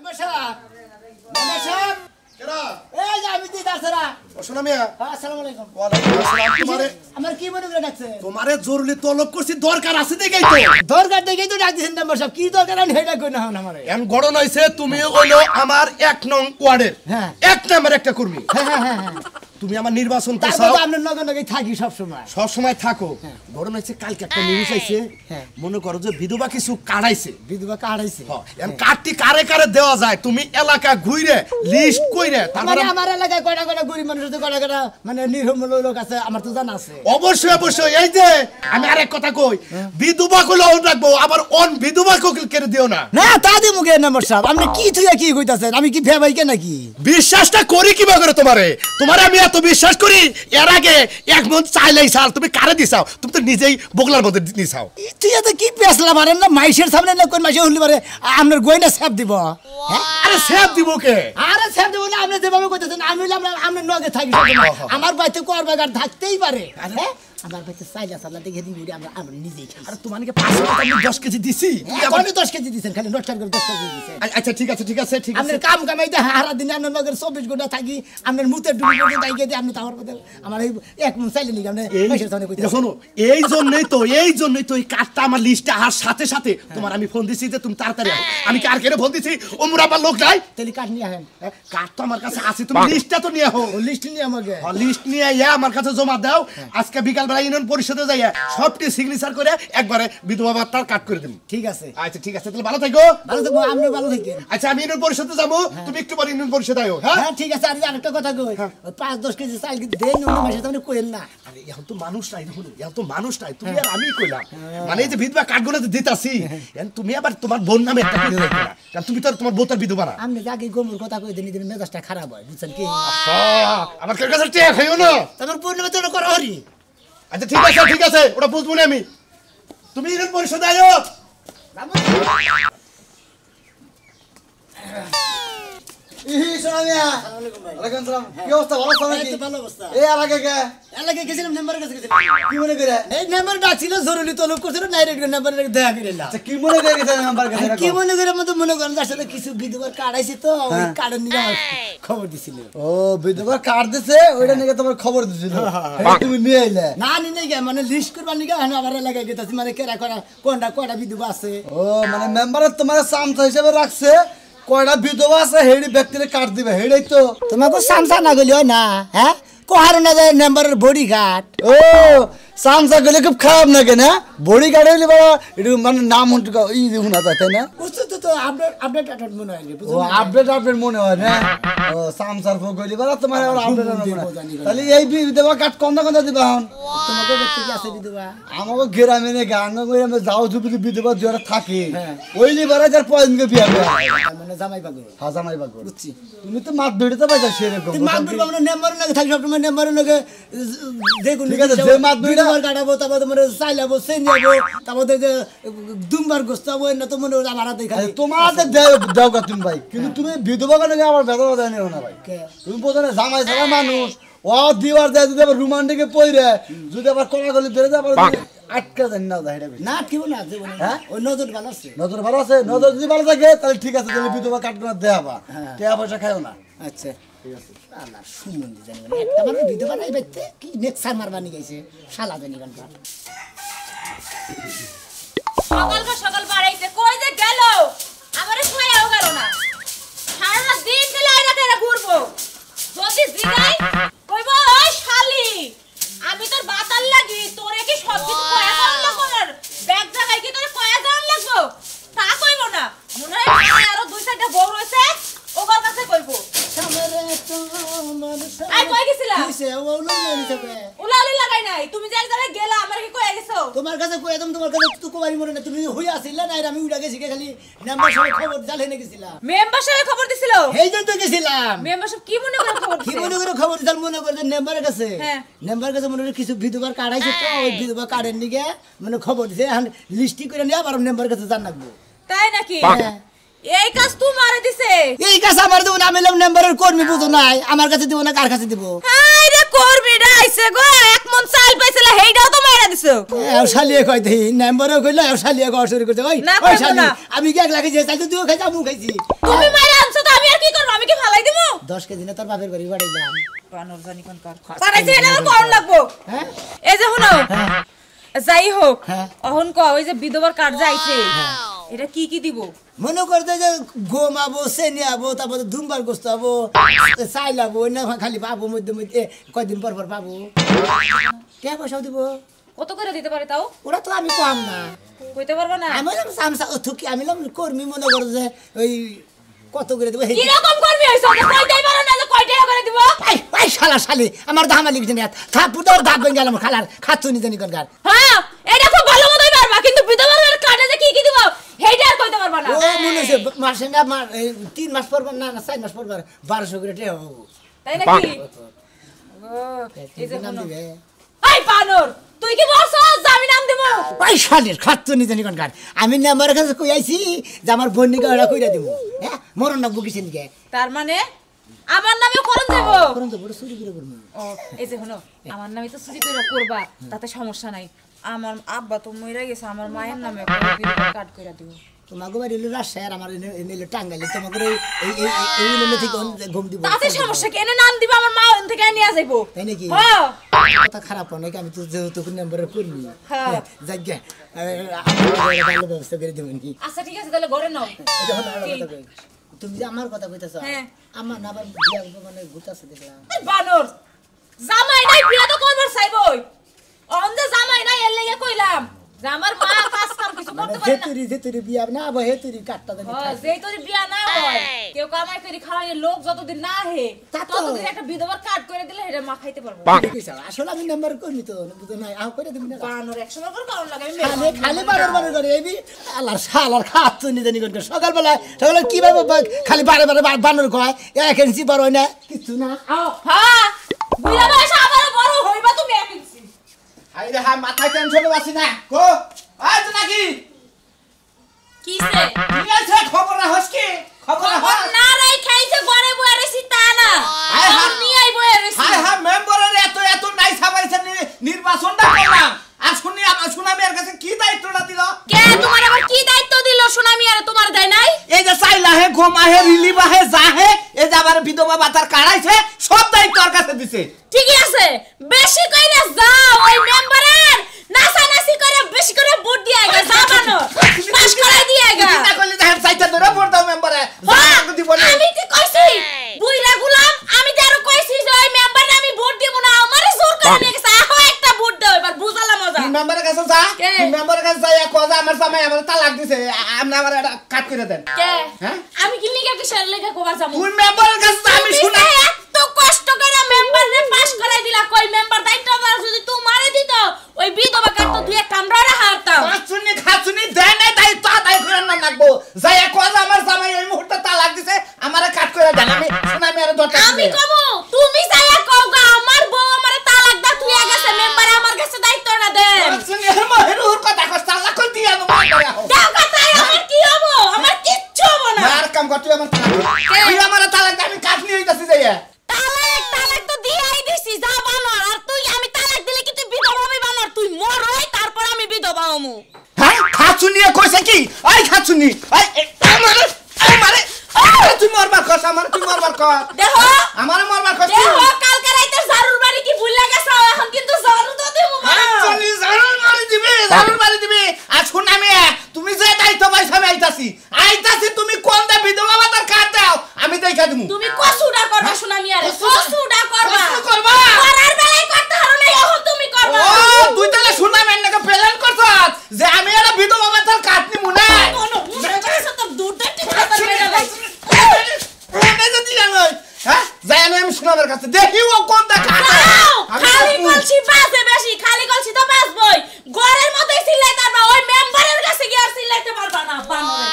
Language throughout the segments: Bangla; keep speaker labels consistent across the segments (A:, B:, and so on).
A: মেম্বার সাহেব মেম্বার সাহেব
B: কেরা
A: এই যে আমি দিদাসরা
B: ওশোনা মিয়া
A: আসসালামু আলাইকুম
B: ওয়ালাইকুম আসসালাম তোমারে
A: আমার কি মনে করে ডাকছে
B: তোমারে জরুরি তলব করছি দরকার আছে দেখেই তো
A: দরকার দেখেই তো ডাক দিছেন মেম্বার সাহেব কি দরকার আমি হেডা কই না হন আমারে
B: এম গড়ন হইছে তুমি হইলো আমার 1 নং ওয়ার্ডের
A: হ্যাঁ
B: 1 নাম্বার একটা কর্মী
A: হ্যাঁ
B: তুমি আমার নির্বাচন করছো
A: তারপর আমরা নগে নগে থাকি সব সময়
B: সব সময় থাকো গড়ন হইছে কালকে একটা নিউজ আইছে মনে করো যে বিধবা কিছু কাড়াইছে
A: বিধবা কাড়াইছে
B: এম কাটটি কারে কারে দেওয়া যায় তুমি এলাকা ঘুরে লিস্ট কইরে
A: তারপরে আমার এলাকায় কয়টা কয়টা গরিব মানুষদের কয়টা কয়টা মানে নির্মূল লোক আছে আমার তো জানা আছে
B: অবশ্যই অবশ্যই এই যে আমি আরেক কথা কই বিধবা কইলে রাখবো আবার অন বিধবা কোকিল করে দিও না
A: না তা দি মুগে মেম্বার সাহেব আপনি কি থুইয়া কি কইতাছেন আমি কি ফেবাইকে নাকি
B: বিশ্বাসটা করি কিভাবে করে তোমারে আমি এত বিশ্বাস করি এর আগে এক মন চাইলেই সাল তুমি কারে দিছাও তুমি তো নিজেই বগলার মধ্যে নিছাও
A: তুই এত কি পেছলা মারেন না মাইশের সামনে না কোন মাইশে হলি পারে আপনার গয়না সেব দিব
B: আরে সেব দিব কে
A: আরে সেব দিব না আপনি যেভাবে কইতেছেন আমি আমরা নগে থাকি আমার বাইতে করবাগার থাকতেই পারে হ্যাঁ আমার বাইতে সাইলা সালা দেখে দিবি আমরা নিজেই খাই
B: আরে তোমাকে 5 টাকা আমি 10 কেজি দিছি
A: তুই আপনি 10 কেজি দিবেন খালি নোট করে 10 কেজি দিবেন
B: আচ্ছা ঠিক আছে
A: আপনি কাম কামাইতে হারা দিন আপনার নগর 24 ঘন্টা থাকি আপনার মুতে ডুবি ডুবি দাইকে দিয়ে আপনি তাওয়ার কথা আমার এই এক মন চাইলে নি আপনি মাইশের সামনে কইতে
B: শোনো এই জন্যই তো এই কার্ডটা আমার লিস্টে আর সাথে সাথে তোমার আমি ফোন দিছি যে তুমি তাড়াতাড়ি আসো আমি কি আর কেন ফোন দিছি ওমরা আমার লোক নাই
A: তাহলে কার্ড নিয়ে আসেন
B: কার্ড তো আমার কাছে আছে তুমি লিস্টটা তো নিয়ে আও
A: লিস্ট নিয়ে আমাকে
B: লিস্ট নিয়ে আমার কাছে জমা দাও আজকে বিকাল বেলা ইউনিয়ন পরিষদে যাইয়া সবটি সিগনেচার করে একবারে বিধবা ভাতার কাট করে দেব
A: ঠিক আছে
B: আচ্ছা ঠিক আছে তাহলে ভালো থাকো
A: আপনি ভালো থাকেন
B: আচ্ছা আমি ইউনিয়ন পরিষদে যাব তুমি একটু পরে ইউনিয়ন পরিষদে আইও হ্যাঁ
A: ঠিক আছে আর আরেকটা কথা কই 5-10 কেজি চাল কি দেন অন্য মাসে তুমি কইেন না
B: আরে এখন তো মানুষ নাই দেখুন এখন তো মানুষ নাই তুমি আর আমি কইলাম মানে এই যে বিধবা কার্ডগুলো দিতাছি তুমি আবার তোমার বোন নামে একটা কিনে রাখো না কারণ তুমি তো তোমার বোতার বিধবা না
A: আপনি আগে গোমুর কথা কই দেন দিন মেজাজটা খারাপ হয় বুঝছেন কি
B: আমার কাছে টেক হইও না
A: তোমার পূর্ণিমা তো করো হরি
B: আচ্ছা ঠিক আছে ওটা বুঝবো না আমি তুমি ইউনিয়ন পরিষদে আইও
A: খবর দিছিল
C: ও বিধবার কার্ড দিছে ওইটা নাকি তোমার খবর দিছিল তুমি নিয়ে আইলে
A: না নিয়ে গে মানে লিস্ট করবার নিয়ে আমার এলাকায় গেতাছি মানে কেরা করা কোনটা বিধবা আছে
C: ও মানে মেম্বারের তোমার সামসা হিসেবে রাখছে কয়টা বিধবা আছে হেডি ব্যক্তিরে কার্ড দিবে হেডাই তো
A: তোমাকে সামসা না গলি হয় না হ্যাঁ কোহার না যায় নাম্বারের বডি গার্ড
C: ও সামসা গলে খুব খারাপ না কেন বডি গার্ড হইলে বাবা একটু মানে নাম ই দেখুন না তাই না
A: বুঝছো তো আপডেট মনে হয়
C: ও আপডেট মনে হয় না ও সামসার ফোন কইলি বাবা তোমার আপডেট তাহলে এই বিধবা কার্ড কোনটা দিবা হন
A: তোমাকে ব্যক্তি কি আছে বিধবা
C: আমাকে গ্রামে নে গাঙ্গ করে আমি যাও যদি বিধবা যারা থাকে ওইলি বারে যার পয়েন্টকে বিয়া
A: মানে জামাই পাগল
C: হ্যাঁ জামাই পাগল বুঝছি তুমি তো মাত ধরিতে পাইছা সেরকম
A: তুমি মাত ধরবা মানে নাম্বার লাগে থাকি সব সময় নাম্বার লাগে দেখুন
C: ঠিক আছে যে মাত ধরিতে
A: কাটাবো তারপর তোমার চাইলাবো সেন যাবো তারপর যে দুমবার গোস্তাবো না তো মনে আমার হাতে খালি
C: তোমার হাতে দাও কা তুমি ভাই কিন্তু তুমি বিধবা কেন আমার বেদনা দেয় না ভাই তুমি বোঝো না জামাই ছাড়া মানুষ ও দিবার যায় যদি আবার রোমান্টিকে পইরে যদি আবার কলাগলি ধরে যায় আবার আটকা দেন না দাইড়া
A: না কেউ না দেব না ওই নজর ভালো আছে
C: নজর যদি ভালো থাকে তাহলে ঠিক আছে তাহলে বিধবা কাটনা দেবা টাকা পয়সা খায়ও না
A: আচ্ছা ঠিক আছে আল্লাহ সুমন্দি জানি না একটা মানে বিধবা নাই বাইতে কি নেক্সার মারবানি গাইছে শালা জানি গান
D: সকাল বাড়াইছে কই যে গেল আমারে ছয়াও গেল না সারা দিন গেলে আইরা তেরা ঘুরবো যদি জিগাই কইবো ওই শালি আমি তোর বাতাল লাগি তোরে কি সব কিছু কয়া দাও লাগবো না ব্যাগ জায়গায় কি তোরে কয়া দাও লাগবো তা কইবো না মনে হয় আরো দুই চারটা বউ রয়েছে ওগর কাছে কইবো আই কই গেছিলা
A: কিসে ওলাউলি যাবে
D: উলাউলি লাগাই নাই তুমি যে এক জায়গায় গেলা আমারে কি কইয়া গেছো
A: তোমার কাছে কই একদম তোমার কাছে তো কোবারি মনে না তুমি হইয়া আছিলা না আমি উড়া গেছি খালি নাম্বার সঙ্গে খবর জালে নে গেছিলা
D: মেম্বার সাহেব খবর দিছিল
A: এইজন তো গেছিলাম
D: মেম্বার সাহেব কি মনে করে খবর
A: কি মনে করে খবর দিল মনে করে নাম্বারের কাছে নাম্বারের কাছে মনে করে কিছু বিধবার কার্ড আইছে তো ওই বিধবা কার্ডের নিগে মানে খবর দিছে এখন লিস্টি করে নিয়ে আবার নাম্বারের কাছে জান লাগবো
D: তাই নাকি এই কাজ তোমারে দিছে
A: এই কাজ আমার দেব না আমি নাম্বারের কর্মী বুঝো নাই আমার কাছে দিব না কার কাছে দিব
D: হাই রে কর্মীরা আইছে গো এক মন চাল পাইছিল হেইটাও তো মাইরা দিছো
A: এও শালিয়ে কই দেই নাম্বারও কইলা এও শালিয়ে গো শুরু করতে ওই শালি আমি কি এক লাগে যে চাইতে তুইও খাইছা আমু খাইছি
D: তুমি মাইরা
A: 10 কেজি না তোর বাপের বাড়ি পাঠাইলাম
D: বানর জানি কোন কার পাঠাইছে এটা কোন লাগবো
A: হ্যাঁ
D: এই যে শুনো যাই হোক
A: হ্যাঁ।
D: অহন ক ওই যে বিধবার কার্ড যাইছে এটা কি কি দিব
A: মনে করতে যে গম আবো চেনি আবো তারপরে ধুমবার গোস্ত আবো চাইল আবো না খালি পাবো মধ্যে মধ্যে কয়দিন পর পর পাবো কে পয়সাও দিব
D: কত করে দিতে পারে তাও
A: ওরা তো আমি কম না
D: কইতে পারবা না
A: আমি সামসা থুকি আমি কর্মী মনে করো যে ওই কত করে দেবো
D: কি রকম করবি হইছ তো কইতেই পারো না যে কয় টাকা করে দিব
A: এই শালা শালি আমার দামা লিখছে না থাপু তোর দাঁত ভেঙে গেলাম খালার খাচ্ছু নি জানি কোনকার
D: হ্যাঁ এটা খুব ভালো মতোই পারবা কিন্তু বিধবার কার্ডে যে কি কি দিব হেইটা আর কইতে পারবা না
A: ও মনে হচ্ছে মাসে না 3 মাস পর না 4 মাস পর 1200 করে টাকা হবো
D: তাই নাকি ও এই যে
A: নাম
D: শুনো
A: দিবে
D: এই বানর তুই কি বলছ আমি নাম দেব
A: ওই শালের খাচ্ছু নি জানি কোনকার আমি না আমার কাছে কই আইছি যে আমার বোনকে ওরা কইরা দিব হ্যাঁ মরণ না বুকিছেন কে
D: তার মানে আমার নামে করন দেব
A: করুন তো বড় চুরি করে করবো
D: ও এই যে শুনো আমার নামে তো চুরি করে করবা তাতে সমস্যা নাই আমার আব্বা তো মইরা গেছে আমার মায়ের নামে কার্ড কইরা দিব
A: তোমাকে বাড়ি হলো রাজশাহী আর আমার এনে টাঙ্গাইলে তোমাকে এই এনে থেকে ঘুম দিব
D: তাতে সমস্যা কি এনে নাম দিব আমার মা ওখান থেকে নিয়ে যাইবো
A: তাই নাকি
D: হ্যাঁ
A: কথা খারাপ নাকি আমি তো যেহেতু নাম্বারে কর্মী
D: হ্যাঁ।
A: যাক গে আমি ভালো ব্যবস্থা করে দেবেন কি
D: আচ্ছা ঠিক আছে তাহলে ঘরে নাও
A: যখন আমার কথা কই তুমি যে আমার কথা কইতেছ
D: হ্যাঁ।
A: আমার না আবার বিয়া মানে গুতাছে দেখলাম
D: এই বানর জামাই নাই বিয়া তো করবার চাইবই অন যে জামাই নাই এর লাগি কইলাম যে আমার মা কাজ কাম কিছু করতে পারে না
A: যে তুই বিয়া না আবার হে তুই কাটটা দেন
D: হ্যাঁ যেই তোর বিয়া না হয় কেউ কামাই করে খাওয়ায় লোক যতদিন না হে
A: তা তো।
D: ততদিন একটা বিধবার কার্ড করে দিলে এটা মা খাইতে পারবো
A: আসলে আমি নাম্বার কর্মী তো বুঝো নাই আহ করে দিবি না
D: বানর 100 টাকা কারণ লাগে আমি
A: খালি খালি বারবার করে এই আল্লাহর শালার খাচ্ছ নি জানি কোন সকালবেলা কিভাবে খালি বারে বারে বানর কয় 1 ইঞ্চি বড় হয় না কিছু না
D: হ্যাঁ বুইলা বয়স আবার বড় হইবা তুমি একিনছি
B: আরে হ্যাঁ মাথায় টেনশনে আছি না কো আজ নাকি
D: কিসে
B: কি আছে খবর রাখস কি খবর
D: খবর না রাই খাইছে ঘরে বইয়া রেছি তা না
B: হায় হায়।
D: আর নিয়ে বইয়া রেছি
B: হায় হায় মেম্বারের এত নাই সাবাইছে নির্বাচনটা করলাম আর শুনামি এর কাছে কি দায়িত্বটা দিল
D: কে তোমার আবার কি দায়িত্ব দিল সুনামি আর তোমার দেয় নাই
B: এই যে চাইলা হে ঘুমা হে রিলিভ হে জাহে এই যে আবার বিধবা ভাতার কাড়াইছে সব দায়িত্ব ওর কাছে দিছে
D: ঠিকই আছে বেশি কইরা যাও ওই মেম্বারের নাচানাচি করে বেশি করে ভোট দিয়ে গা যাবানো পাস করাই দিয়ে গা
B: চিন্তা করলে দেখেন চাইতে ধরে ভোট দাও মেম্বারে জাহাকে দিব না
D: আমি কি কইছি বুইরা গুলাম আমি তো আরো কইছি যে ওই মেম্বারে আমি ভোট দিব না আমারে জোর করে নিয়ে গেছে আহো একটা ভোট দাও এবার বুঝালা মজা
B: মেম্বারের কাছে যা
D: কে?
B: মেম্বারের কাছে যা কোজা আমার জামাই আমার তালাক দিছে আপনি আমার এটা কাট করে দেন
D: কে
B: হ্যাঁ?
D: আমি কি লিগা কিসের লেখা কবার যাবো
B: কোন মেম্বারের কাছে যা আমি শুনা
D: এত কষ্ট করে মেম্বারে পাস করাই দিলা কই মেম্বার দায়িত্বদার যদি তোমারে দিত ওই বিধবা কাট তো দুই একটা আমরা হারতাম
B: খাচুনি দেয় না দায়িত্ব আদায় করে না লাগবো যাই কোজা আমার জামাই এই মুহূর্তে তালাক দিছে আমারে কাট করে দেন আমি শুনামি আর দরকার
D: আমি কমু তুমি যাইয়া কও গা আমার বউ আমারে তালাক দা তুই গেছে মেম্বারে আমার কাছে দায়িত্বটা দেন
B: খাচুনি হেরুর কথা কষ্ট তালাক কই দিয়া নো
D: দাও কথা আমার কি হবো আমার কিচ্ছু হবো না
B: মার কাম কর তুই আমার তুই আমার তালাক দে আমি কাট নিয়ে হইতাছি যাইয়া
D: তালাক তো দিয়াই দিছি যা বানর আর তুই আমি তালাক দিলে কি তুই বিধবা হবি বানর তুই মরই তারপর আমি বিধবা হমু
B: হ্যাঁ খাচুনি কইছে কি আই খাচুনি আই আমারে তুই মরবার কস আমার তুই মরবার কস
D: দেখো
B: আমারে মরবার কস
D: দেখো কালকে রাইতে জারুর বাড়ি কি ভুল লাগেছ এখন কিন্তু জারু তো দেবো
B: খাচুনি জারুর মারি দিবি আর শুনামি তুমি যে দায়িত্ব পাইছ আমি আইতাছি তুমি কোন দে বিধবা ভাতার কাট দাও আমি দেখা দিমু
D: তুমি কসুডা করবা শুনামি আরে কসুডা করবা
B: কসু করবা?
D: করার বেলায় করতে হারো না এখন তুমি করবা
B: ও তুই তাহলে শুনামি নাকি প্ল্যান করছস যে আমি এটা বিধবা ভাতার কাট নিমু না
D: কোনো মুখে তো তো দুধ ঠিক কথা বেরা ভাই
B: আমি শুনামের কাছে দেখি ও কোনটা
D: খালি কলছি বাসে বেশি খালি কলছি তো বাসবই ঘরের মধ্যেই সিলাইতে পারবা ওই মেম্বারের কাছে গিয়ে আর সিলাইতে পারবা না বানরে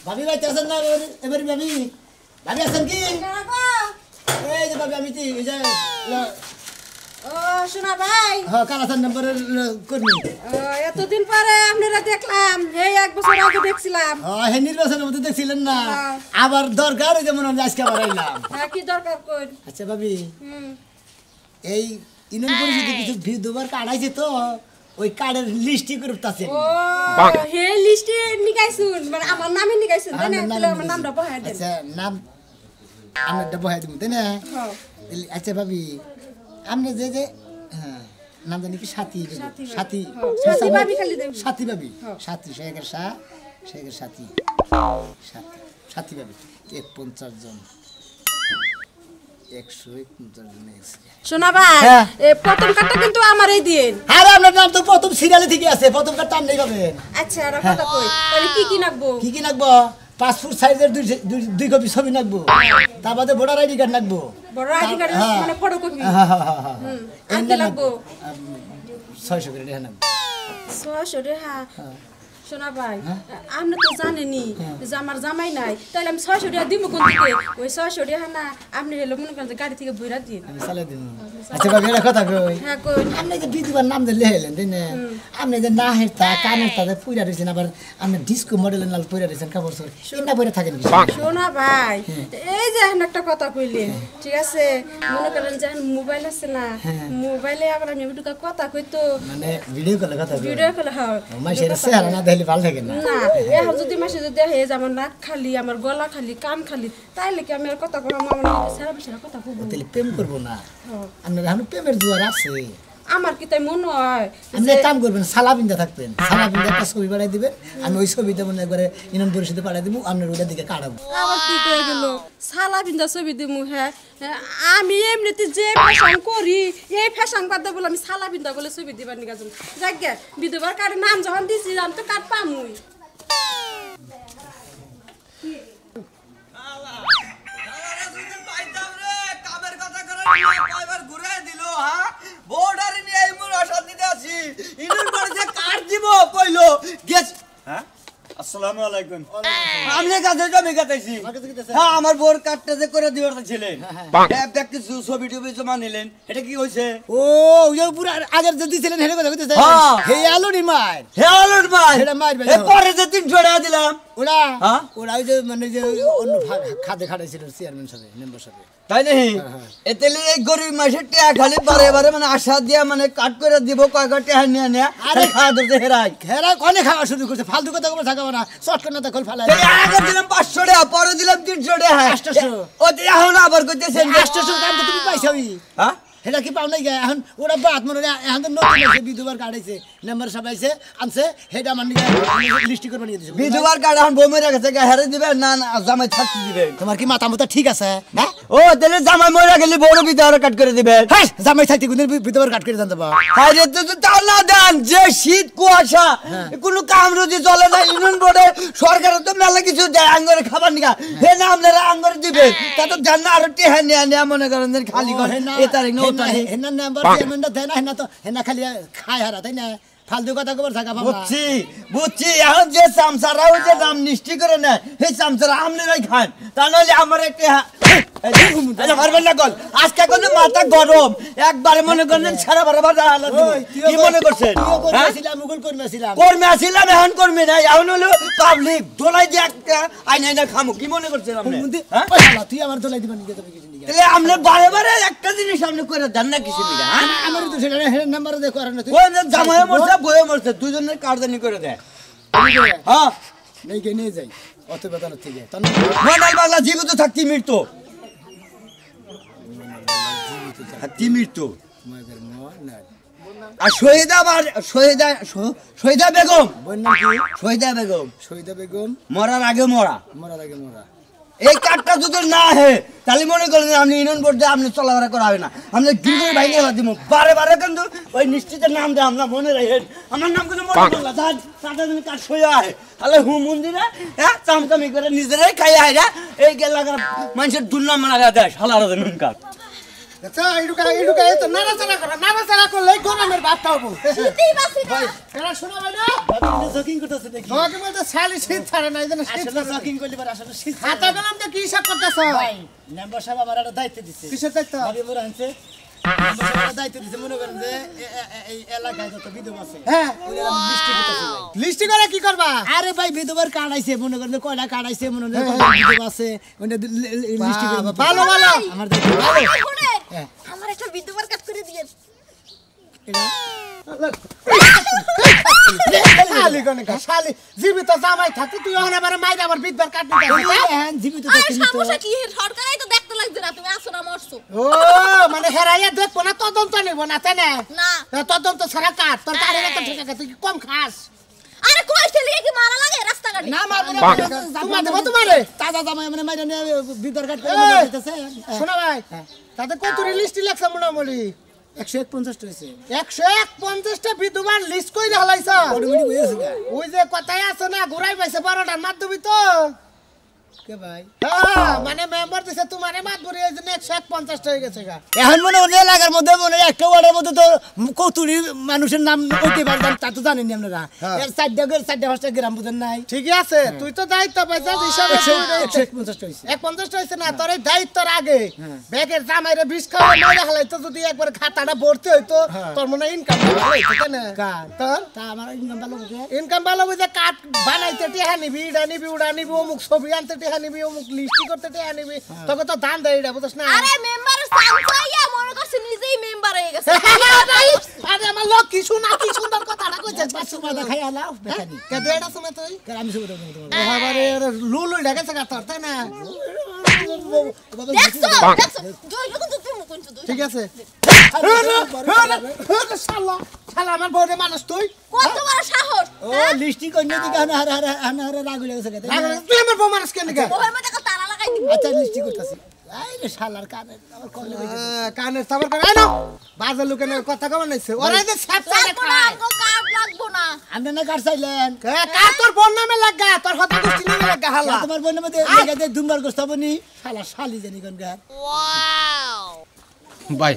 A: ভাবি ভাই আছেন না এবারে ভাবি ভাবি আছেন কি এই যে ভাবি আমি কি এই যে
E: ও শোনা ভাই
A: হ্যাঁ কালাসান নাম্বারের কর্মী
E: এতদিন পরে আপনারা দেখলাম এই 1 বছর আগে দেখছিলাম
A: হ্যাঁ হে নির্বাচনের মধ্যে দেখছিলেন না আবার দরকার যেমন আমি আজকে আবার আইলাম
E: হ্যাঁ কি দরকার কই
A: আচ্ছা ভাবি এই ইউনিয়ন পরিষদে কিছু ভিউ দুবার কাটাইছে তো ওই কার্ডের লিস্টই করতেছে
E: ও হে লিস্টে নিকাইছুন মানে আমার নামে নিকাইছুন তাই না তাহলে আমার নামটা বহায় দেন
A: আচ্ছা নাম আমি ডাবো হাই দিমু তাই না
E: হ্যাঁ
A: আচ্ছা ভাবি আপনি যে যে হ্যাঁ নাম জানি কি সাথী সাথী
E: সাথী ভাবি খালি দেব
A: সাথী ভাবি সাথী শেখের শেখের সাথী সাথী ভাবি 50 জন 151 জন এসে
E: শোনা ভাই
A: হ্যাঁ।
E: প্রথম কার্ডটা কিন্তু আমারই দিন
A: আরে আপনার নাম তো প্রথম সিরিয়ালে থেকে আছে প্রথম কার্ড টান নেই পাবেন
E: আচ্ছা আর কথা কই তাহলে কি নাকবো
A: কি নাকবো পাসপোর্ট সাইজের দুই কপি ছবি নাকবো তার বাদে ভোটার আইডি কার্ড নাকবো
E: বড় আইডি কার্ড মানে ফটোকপি আর কি লাগবো
A: 600 করে দেন
E: 600 টাকা শোনা ভাই আপনি তো জানেনই যে আমার জামাই নাই তাহলে আমি 600 টাকা দিব কোন দিকে ওই 600 টাকা না আপনি হলো মনে করেন যে গাড়ি থেকে বইরা দিন
A: আমি চালাই দিন আচ্ছা ভাবি এটা কথা কই
E: হ্যাঁ কই
A: আপনি যে বিধবার নাম দিয়ে লেহেলেন তাই না আপনি যে না হেরতা কানের তাদের পুইরা রয়েছেন আবার আপনি ডিস্কো মডেলের নাল পুইরা রয়েছেন কাপড় চোর এটা পরে থাকেন কি
E: শোনা ভাই এই যে এখন একটা কথা কইলেন ঠিক আছে মনে করেন যে মোবাইল আছে না মোবাইলে আবার আমি একটু কথা কইতো
A: মানে ভিডিও কলে কথা কই
E: ভিডিও কল হয়
A: মাসের চেহারা না দেখলে ভালো থাকে না
E: না এখন যদি মাসে যদি দেখে যে আমার নাক খালি আমার গলা খালি কান খালি তাইলে কি আমি আর কথা কম আমার সারা বছর কথা কব
A: তাহলে প্রেম করবো না আপনার এখন প্রেমের দুয়ার আছে
E: আমার কি তাই মনে হয়
A: আপনি কাম করবেন সালা বিন্দা থাকবেন সালা বিন্দা একটা ছবি বাড়াই দিবেন আমি ওই ছবিটা মনে একবারে ইউনিয়ন পরিষদে পাঠাই দিব আপনার ওইটার দিকে কাটাবো
E: আবার কি কই গেল সালা বিন্দা ছবি দিমু হ্যাঁ আমি এমনিতে যে ফ্যাশন করি এই ফ্যাশন বাদ বলে আমি সালা বিন্দা বলে ছবি দিবার নিকা যাম যাক বিধবার কার্ডের নাম যখন দিছি আমি তো কার্ড পামুই
F: আসসালামু আলাইকুম আমি কাছে জমি কাটাইছি হ্যাঁ আমার বোর কাটটা যে করে দিবার ছিলেন ব্যক্তি ছবি টবি জমা নিলেন এটা কি হইছে
A: ও ওই যে পুরো আগের যে দিছিলেন হেরে কথা কইতেছে
F: হ্যাঁ।
A: হে আলুনি মার
F: হে আলুর ভাই
A: এটা মারবে
F: এ পরে যে 300 টাকা দিলাম
A: ওরা
F: হ্যাঁ?
A: ওরা ওই যে মানে যে অন্য খাদে খাটাইছিল চেয়ারম্যান সাহেব মেম্বার সাহেব
F: তাই নাকি এতেলে এই গরিব মাসের টাকা খালি বারে বারে মানে আশা দিয়া মানে কাট করে দিব কয় কয় টাকা নিয়ে নিয়ে আরে খাওয়া ধরতে হেরাই
A: হেরা কোনে খাওয়া শুরু করছে ফালতু কথা কবে থাকাবো না চটকন না তখন ফালাই
F: আগে দিলাম 500 টাকা পরে দিলাম 300 টাকা
A: 800
F: ও এখন আবার কইতেছেন
A: 800 কাম তো তুমি পাইছাই
F: হ্যাঁ
A: হেলা কি পাও নাই গে এখন ওরা বাত মনে এখন তো নতুন আছে বিধবার কাটাইছে নাম্বার সব আইছে আনছে হেডা মানি লিস্ট করে বানিয়ে দিছে
F: বিধবার কার্ড এখন বউ মরে গেছে হেরে দিবে না না জামাই থাকতে দিবে
A: তোমার কি মাথা মতো ঠিক আছে হ্যাঁ
F: ও তাহলে জামাই মরে গেলে বড় বিধবার কাট করে দিবে
A: হ্যাঁ জামাই থাকতে কোন বিধবার কাট করে জানতে পাও
F: আরে তো তাও না দেন যে শীত কুয়াশা কোনো কাম রুজি চলে না ইউনিয়ন বোর্ডে সরকার তো মেলা কিছু দেয় আঙ্গরে খাবার নিকা হে না আপনারা আঙ্গরে দিবে তা তো জান না আর টেহা নিয়ে মনে করেন যে খালি করে এ তারিখ না ও তারিখ
A: হেনা নাম্বার চেয়ারম্যানটা দেয় না হেনা তো হেনা খালি খায় হারা তাই না ফালতু কথা কবে থাকা বাবা
F: বুঝছি বুঝছি এখন যে চামচারা ওই যে নাম নিষ্টি করে নেয় সেই চামচারা আপনারাই খান তা নাহলে আমার একটা মারবেন না গল আজকে কিন্তু মাথা গরম একবারে মনে করেন সারা বারে কি মনে করছেন কর্মী আসিলাম এখন কর্মী নাই এখন হলো পাবলিক দোলাই দিয়ে একটা আইনা খামো কি মনে করছেন আপনি
A: তুই আমার দোলাই দিবা নিয়ে যাবে কিছু নিয়ে
F: তাহলে আপনি বারে বারে একটা জিনিস আপনি করে দেন না কিছু নিয়ে
A: আমার তো সেটা নাম্বার দেখো আর না তুই
F: ওই জামাই মরছে বয়ে মরছে দুজনের কার্ডানি করে দেয় হ্যাঁ
A: নেই গে নিয়ে যাই অত বেতন থেকে
F: মনাল বাংলা জীবিত থাকতি মৃত্যু থাকতি মৃত্যু আর শহীদা বেগম
A: শহীদা বেগম
F: মরার আগে মরা
A: মরা
F: এই কার্ডটা যদি না হে তাহলে মনে করেন আপনি ইউনিয়ন বোর্ডে আপনি চলাফেরা করা হবে না আপনি গিরগির ভাইকে দিব বারে বারে কিন্তু ওই নিশ্চিতের নাম দেয় আমরা মনে রাখেন আমার নাম কিন্তু মনে করলা তাদের জন্য কাজ সই আহে তাহলে হু মন্দিরে হ্যাঁ চামচামি করে নিজেরাই খাই আয় রা এই গেলা মানুষের দুর্নাম মারা দেয় সালার নুন কাঠ
A: আচ্ছা এডুকা তো নাড়াচাড়া করলে গরমের ভাতটা হবো ভাই এরা শোনা ভাই না জকিং করতেছে নাকি তোমাকে বলতে শালি শীত ছাড়ে না এইজন্য আসলে জকিং করলি পারে আসলে শীত হাতা গেলাম তো কি হিসাব করতেছ ভাই মেম্বার সাহেব আমার একটা দায়িত্ব দিছে কিসের দায়িত্ব ভাবি মোরা আনছে মেম্বার সাহেব দায়িত্ব দিছে মনে করেন যে এই এলাকায় যত বিধবা আছে হ্যাঁ লিস্টি করতেছে ভাই লিস্টি করে কি করবা আরে ভাই বিধবার কার্ড আইছে মনে করেন কয়টা কার্ড আইছে মনে করেন বিধবা আছে ওটা লিস্টি করে ভালো আমার দায়িত্ব ভালো
E: আমার একটা বিধবার কাট করে দিয়েন
A: এটা শালি গনে কা শালি জীবিত জামাই থাকতে তুই ওখানে আবার মাইরা আবার বিধবার কাটনি
C: জীবিত
D: আর সমস্যা কি সরকারই তো দেখতে লাগছে না তুমি আসো না মরছো
A: ও মানে হেরাইয়া দেখবো না তদন্ত নিব না তাই না
D: না
A: তদন্ত ছাড়া কাট তোর গাড়ি তো ঠিক আছে তুই কি কম খাস
D: আরে কইতে লিয়ে কি মারা লাগে রাস্তাঘাটে
C: না মারবো না
A: তোমার দেবো তোমারে
C: তাজা জামাই মানে মাইরা নিয়ে বিদর কাট করে
A: এই,
C: দিতেছে
A: শোনা ভাই তাতে কত লিস্ট লাগছে মোটামুটি
C: 151 হইছে
A: 151টা বিধবার লিস্ট কইরা হলাইছ
C: অটোমেটিক হয়ে গেছে
A: ওই যে কথাই আছে না ঘুরাই পাইছে 12টার মাধ্যমে তো
C: কে ভাই
A: হ্যাঁ মানে মেম্বার দিছে তোমারে মাতবরি এই জন্য 151টা হয়ে গেছে গা
C: এখন মনে হয় এলাকার মধ্যে মনে হয় একটা ওয়ার্ডের মধ্যে তো কতুরি মানুষের নাম কইতে পারতাম তা তো জানেন নি আপনারা এর চারটা পাঁচটা গ্রাম বুঝেন নাই
A: ঠিকই আছে তুই তো দায়িত্ব পাইছ হিসাবে
C: 151 হইছে
A: 150 হইছে না তোর এই দায়িত্বের আগে ব্যাগের জামাইরে বিষ খাওয়া মাইরা হলাইতো যদি একবার খাতাটা ভর্তি হইতো তোর মনে ইনকাম ভালো হইতো তাই না
C: কার
A: তোর
C: তা আমার ইনকাম ভালো করে
A: ইনকাম ভালো বুঝে কাট বানাইতে টিহা নিবি ইডা নিবি উড়া নিবি অমুক ছবি আনতে টিহা নিবি অমুক লিস্টি করতে টিহা নিবি তোকে তো দান দেয় এটা বুঝছ না
D: আরে মেম্বারের সামসাইয়া মনে করছে নিজেই মেম্বার হয়ে গেছে
A: আরে আমার লোক কি শোনা কি সুন্দর কথাটা কইছে
C: পাঁচশো মাথা খাই আলাও বেখানি
A: কে দেড়া সময় তুই
C: কার আমি শুরু করব
A: এবারে লুলু ঢাকেছে গা তোর তাই না
D: দেখছো দেখছো জয় যখন তুমি মুখ কইছো
A: ঠিক আছে শালা শালা আমার বউরে মানুষ তুই
D: কত বড় সাহস
C: ও লিস্টি কই নি দিকে হারে রাগ হয়ে গেছে
A: তুই আমার বউ মানুষ কেন গা
D: ওর মধ্যে তারা লাগাই দিব
C: আচ্ছা লিস্টি করতেছি এই রে শালার কানে আমার করলে
A: কানের সাবার করে আয় না বাজার লোকের কথা কব নাইছে ওরা যে সাপ সাইডে
D: লাগবো না
A: খায়
D: আমগো কার্ড লাগবো না
C: আপনি না কার চাইলেন
A: কার তোর বোন নামে লাগা তোর হতা গোষ্ঠী নামে লাগা হালা
C: তোমার বোন মধ্যে লেগে দে দুমবার গোস্তাবনি শালা শালি জানি কোন গা
G: ভাই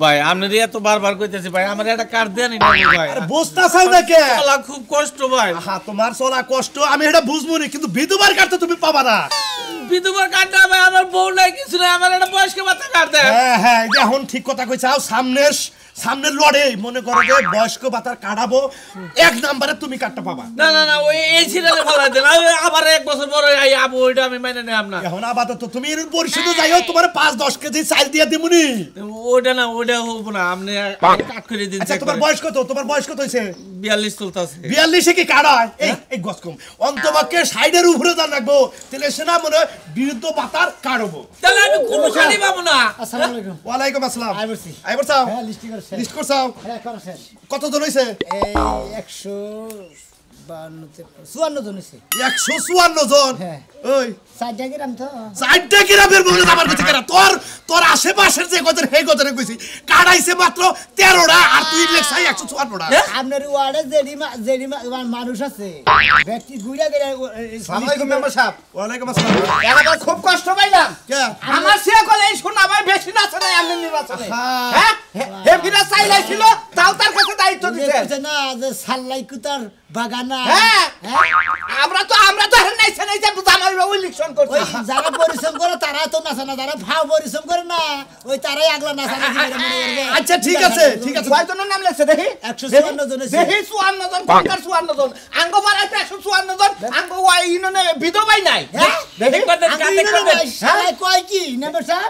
G: ভাই আপনার এত বারবার কইতেছি ভাই আমার একটা কার্ড দেন না ভাই
B: বুঝতা চাও না কে
G: চলা খুব কষ্ট ভাই
B: হ্যাঁ তোমার চলা কষ্ট আমি এটা বুঝবো না কিন্তু বিধবার কার্ড তো তুমি পাবা না
G: বিধবার কার্ড ভাই আমার বউ নাই কিছু নাই আমার একটা বয়স্ক ভাতা কার্ড দেন
B: হ্যাঁ হ্যাঁ এই যে এখন ঠিক কথা কইছাও সামনের লড়ে মনে করো যে বয়স্ক ভাতার কাটাবো 1 নম্বরে তুমি কার্ডটা পাবা
G: না না না ওই এই সিরিয়ালে ফলাই দেন আবার 1 বছর পরে আই আবু ওইটা আমি মাইনে নেব না
B: এখন আপাতত তুমি এর পরিশোধে যাইও তোমার 5-10 কেজি চাল দিয়ে দিমুনি
G: ওইটা না ওইটা হবো না আপনি কাট করে দিন
B: আচ্ছা তোমার বয়স কত হইছে
G: 42 চলতেছে
B: 42 এ কি কার্ড হয় এই গসকম অন্তপক্ষে সাইডের উপরে দান রাখবো তাহলে সেনা মনে হয় বিরুদ্ধ ভাতার কার্ড হবো
G: তাহলে আমি কোনো কার্ডই পাবো না
C: আসসালামু আলাইকুম
B: ওয়ালাইকুম আসসালাম
C: আইবছি
B: আইবরছাও
C: হ্যাঁ লিস্টি করছে
B: লিস্ট করছাও
C: হ্যাঁ করছেন
B: কতজন হইছে
C: এই 152 জন হইছে
B: 154 জন
C: হ্যাঁ।
B: ওই
C: চারটা গ্রাম তো
B: চারটা গ্রামের বলে আমার কাছে কেন তোর আশেপাশের যে গদের হে গদরে কইছি কাড়াইছে মাত্র 13টা আর তুই লেখছাই 154টা
C: আপনার ওয়ার্ডে যেডি মানুষ আছে ব্যক্তি ঘুরে গেলে
A: আসসালামু আলাইকুম মেম্বার সাহেব
B: ওয়ালাইকুম আসসালাম
A: এবার খুব কষ্ট পাইলাম
B: কে
A: আমার সে কলে এই শোনা ভাই বেশি না শোনা এমনি নির্বাচনে
B: হ্যাঁ।
A: হ্যাঁ হে বিনা চাইলাইছিল তাও তার কাছে দায়িত্ব দিতে
C: না যে সাল্লাই কুতার বাগানা
A: হ্যাঁ আমরা তো হেন নাইছে নাই যে জামাই বাবু ইলেকশন করছে
C: ওই যারা পরিশ্রম করে তারা তো নাচে না যারা ভাও পরিশ্রম করে না ওই তারাই আগলা নাচা
B: আচ্ছা ঠিক আছে
A: কয়জনের নাম লেখছে দেখি
C: 154 জন হইছে।
A: দেখি 54 জন কোনকার 54 জন আঙ্গ পাড়ায় 154 জন আঙ্গ ওয়াই ইউনিয়নে বিধবাই নাই
C: হ্যাঁ?
A: দেখি
C: সালাই কয় কি নেবে স্যার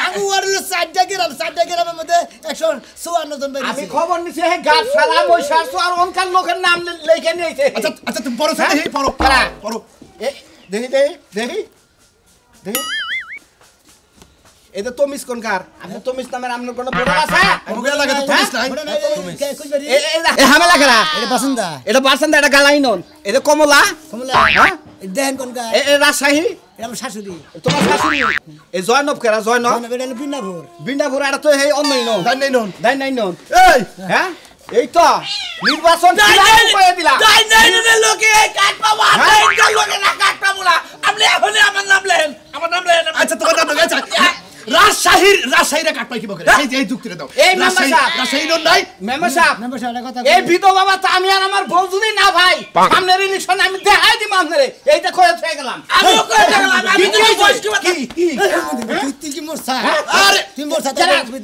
C: আমি ওয়ার্ডে চারটা গ্রামের মধ্যে 154 জন
A: আমি
C: বেরিয়েছে
A: খবর নিছি হে গাছ সালা বৈশাখ আর অনকার লোকের নাম লেখে নিয়েছে
B: আচ্ছা তুমি পড়ো দেখি পড়ো পড়ো
A: দেখি এটা তো মিস কোনকার আপনি তো মিস নামের আপনার কোনো বড় আছে
B: আমাকে লাগে তো তুমি নাই
C: ওটা নাই কে কই বেরি
A: এ হামেলা করা
C: এটা বাসন্দা
A: এটা বাসন্দা এটা গালাইনন এটা কমলা
C: কমলা
A: হ্যাঁ
C: দেন কোনকা
A: এ রাজশাহী
C: এটা আমার শাশুড়ি
A: তোমার শাশুড়ি এই জয়নব কেরা জয়নব
C: এটা হলো বিন্নাপুর
A: বিন্দাপুর এটা তো এই অন্যই নন
B: দাই নাই নন
A: দাই নাই নন
B: এই
A: হ্যাঁ এই তো নির্বাচন করে দিলা
G: তাই নাই রে লোকে কাট পাবো আর এই লোকে না কাট পাবো না আপনি এখন আমার নাম লেন
B: আচ্ছা তোমার নাম আচ্ছা রাজশাহীরা কাট পাই কি বকে এই যুক্তিটা দাও
A: এই মেম্বার সাহেব
B: রাজশাহী নন নাই
A: মেম্বার সাহেব
C: নাম্বার সাহেব কথা
A: এই বিধবা বাবা তো আমি আর আমার বউ যদি না ভাই সামনের ইলেকশন আমি দেখাই দিব আপনারে এইটা কয়ে থেকে গেলাম
G: আমিও করে দেখলাম আমি তো বয়স্ক ভাতা
C: তুই কি মোর স্যার
A: আরে
C: তুই মোর সাথে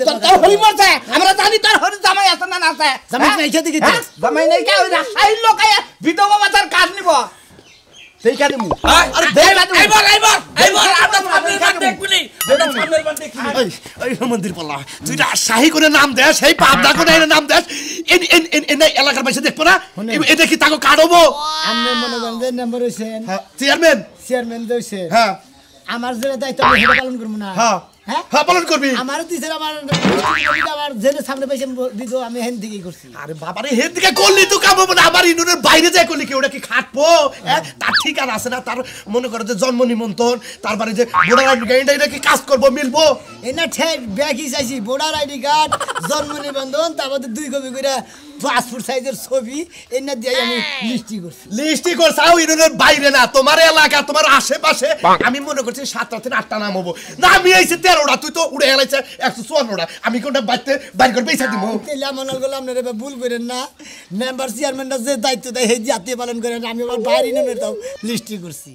A: তোর হরি মরছে আমরা জানি তোর হরি জামাই আছে না আছে
C: জামাই নাই খেতে গেছে
A: জামাই নাই কে ওই রাজশাহীর লোক বিধবা বাবা তার কাজ নিব
B: দেখা দেবো
G: আরে এইবার আমরা সামনের বার দেখবি আমরা সামনের বার দেখবি
B: ওই মন্দির পাল্লা তুই শাহী করে নাম দেস সেই পাবনা করে নাম দেস এনে এলাকার বাইসে দেখবো না এটা কি তাকে কাটবো
A: আপনি মনে করেন যে নাম্বার হইছেন
B: চেয়ারম্যান
A: হইছে
B: হ্যাঁ
A: আমার যে দায়িত্ব আমি সেটা পালন করব না
B: হ্যাঁ
A: হ্যাঁ
B: হ্যাঁ পালন করবি
A: আমার দিছে আমার জেনে সামনে পাইছেন দিতো আমি হেন দিকেই করছি
B: আরে বাবারে হের দিকে করলি তো কাম হবে না আমার ইউনিয়নের বাইরে যায় করলি কি ওটা কি খাটবো তার ঠিকানা আছে না তার মনে করো যে জন্ম নিমন্ত্রণ তারপরে যে ভোটার আইডি কার্ড এটা কি কাজ করবো মিলবো
A: এনা ঠেক ব্যাগই চাইছি ভোটার আইডি কার্ড জন্ম নিবন্ধন তারপরে 2 কপি করে পাসপোর্ট সাইজের ছবি এনা দিয়ে আমি লিস্টি
B: করছাও ইউনিয়নের বাইরে না তোমার এলাকা তোমার আশেপাশে আমি মনে করছি 7টা থেকে 8টা নাম হবো না আমি আইছি 13টা তুই তো উড়ে গেলাইছে 154টা আমি কোনটা বাইর করে পয়সা দিব
A: তেলা মনে করলাম আপনারা ভুল করেন না মেম্বার চেয়ারম্যানরা যে দায়িত্ব দেয় সেই জাতীয় পালন করেন আমি আবার বাইরে নেমে তাও লিস্টি করছি